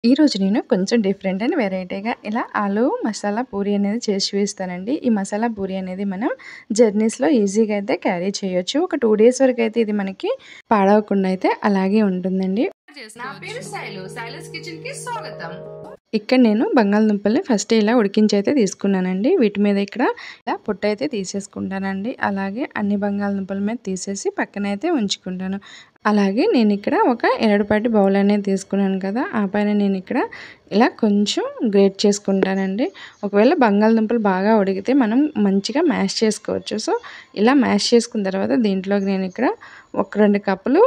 ఈరోజు నేను కొంచెం డిఫరెంట్ అండ్ వెరైటీగా ఇలా ఆలు మసాలా పూరి అనేది చేసి చూపిస్తానండి. ఈ మసాలా పూరి అనేది మనం జర్నీస్‌లో ఈజీగా అయితే క్యారీ చేయొచ్చు. ఒక 2 డేస్ వరకు అయితే ఇది మనకి పాడవకుండా అయితే అలాగే ఉంటుందండి. నా పేరు శైలు. శైలస్ కిచెన్‌కి స్వాగతం. ఇక్కడ నేను బంగాళదుంపల్ని ఫస్ట్ ఇలా ఉడికించి అయితే తీసుకున్నానండి. వీటి మీద ఇక్కడ ఇలా పొట్టు అయితే తీసేసుకుంటానండి. అలాగే అన్ని బంగాళదుంపల మీద తీసేసి పక్కనైతే ఉంచుకుంటాను. అలాగే నేను ఇక్కడ ఒక ఎరడుపాటి బౌల్ అనేది తీసుకున్నాను కదా, ఆ పైన నేను ఇక్కడ ఇలా కొంచెం గ్రేట్ చేసుకుంటానండి. ఒకవేళ బంగాళదుంపలు బాగా ఉడికితే మనం మంచిగా మ్యాష్ చేసుకోవచ్చు. సో ఇలా మ్యాష్ చేసుకున్న తర్వాత దీంట్లోకి నేను ఇక్కడ ఒక 2 కప్పులు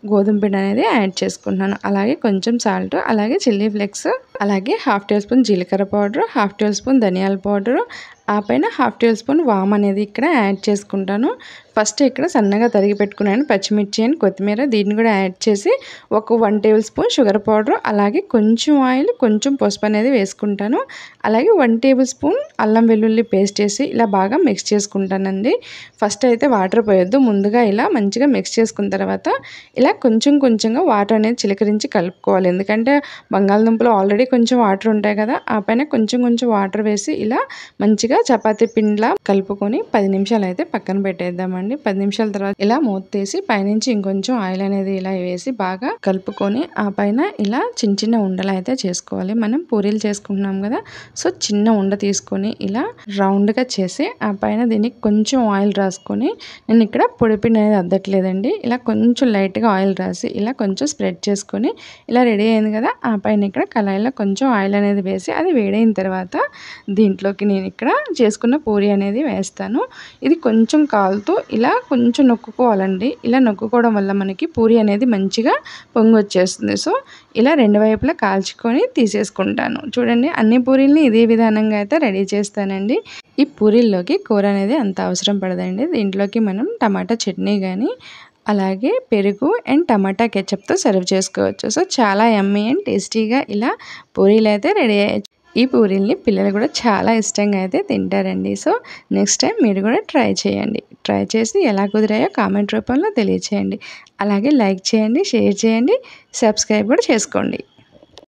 గోధుమ పిండి అనేది యాడ్ చేసుకుంటున్నాను. అలాగే కొంచెం సాల్ట్, అలాగే చిల్లీ ఫ్లేక్స్, అలాగే 1/2 టీ స్పూన్ జీలకర్ర పౌడర్, 1/2 టీ స్పూన్ ధనియాల పౌడరు, ఆ పైన 1/2 టీ స్పూన్ వామ్ అనేది ఇక్కడ యాడ్ చేసుకుంటాను. ఫస్ట్ ఇక్కడ సన్నగా తరిగి పెట్టుకున్నాను పచ్చిమిర్చి అండ్ కొత్తిమీర, దీన్ని కూడా యాడ్ చేసి ఒక 1 టేబుల్ స్పూన్ షుగర్ పౌడర్, అలాగే కొంచెం ఆయిల్, కొంచెం పసుపు అనేది వేసుకుంటాను. అలాగే 1 టేబుల్ స్పూన్ అల్లం వెల్లుల్లి పేస్ట్ వేసి ఇలా బాగా మిక్స్ చేసుకుంటానండి. ఫస్ట్ అయితే వాటర్ పోయొద్దు, ముందుగా ఇలా మంచిగా మిక్స్ చేసుకున్న తర్వాత ఇలా కొంచెం కొంచెంగా వాటర్ అనేది చిలకరించి కలుపుకోవాలి. ఎందుకంటే బంగాళదుంపలు ఆల్రెడీ కొంచెం వాటర్ ఉంటాయి కదా, ఆ పైన కొంచెం కొంచెం వాటర్ వేసి ఇలా మంచిగా చపాతీ పిండిలా కలుపుకొని 10 నిమిషాలు అయితే పక్కన పెట్టేద్దామండి. 10 నిమిషాల తర్వాత ఇలా మూత తీసి పైనుంచి ఇంకొంచెం ఆయిల్ అనేది ఇలా వేసి బాగా కలుపుకొని ఆ పైన ఇలా చిన్న చిన్న ఉండలు అయితే చేసుకోవాలి. మనం పూరీలు చేసుకుంటున్నాం కదా, సో చిన్న ఉండ తీసుకొని ఇలా రౌండ్గా చేసి ఆ పైన దీనికి కొంచెం ఆయిల్ రాసుకొని, నేను ఇక్కడ పొడిపిండి అనేది అద్దట్లేదండి, ఇలా కొంచెం లైట్గా ఆయిల్ రాసి ఇలా కొంచెం స్ప్రెడ్ చేసుకొని ఇలా రెడీ అయింది కదా, ఆ పైన ఇక్కడ కళాయిలో కొంచెం ఆయిల్ అనేది వేసి అది వేడైన తర్వాత దీంట్లోకి నేను ఇక్కడ చేసుకున్న పూరి అనేది వేస్తాను. ఇది కొంచెం కాలుతూ ఇలా కొంచెం నొక్కుకోవాలండి. ఇలా నొక్కుకోవడం వల్ల మనకి పూరి అనేది మంచిగా పొంగి వచ్చేస్తుంది. సో ఇలా 2 వైపులా కాల్చుకొని తీసేసుకుంటాను. చూడండి, అన్ని పూరీల్ని ఇదే విధానంగా అయితే రెడీ చేస్తానండి. ఈ పూరీల్లోకి కూర అనేది అంత అవసరం పడదండి. దీంట్లోకి మనం టమాటా చట్నీ కానీ, అలాగే పెరుగు అండ్ టమాటా కెచప్తో సర్వ్ చేసుకోవచ్చు. సో చాలా యమ్మీ అండ్ టేస్టీగా ఇలా పూరీలు అయితే రెడీ అయ్యాయి. ఈ పూరీల్ని పిల్లలు కూడా చాలా ఇష్టంగా అయితే తింటారండి. సో నెక్స్ట్ టైం మీరు కూడా ట్రై చేయండి. ట్రై చేసి ఎలా కుదిరాయో కామెంట్ రూపంలో తెలియచేయండి. అలాగే లైక్ చేయండి, షేర్ చేయండి, సబ్స్క్రైబ్ కూడా చేసుకోండి.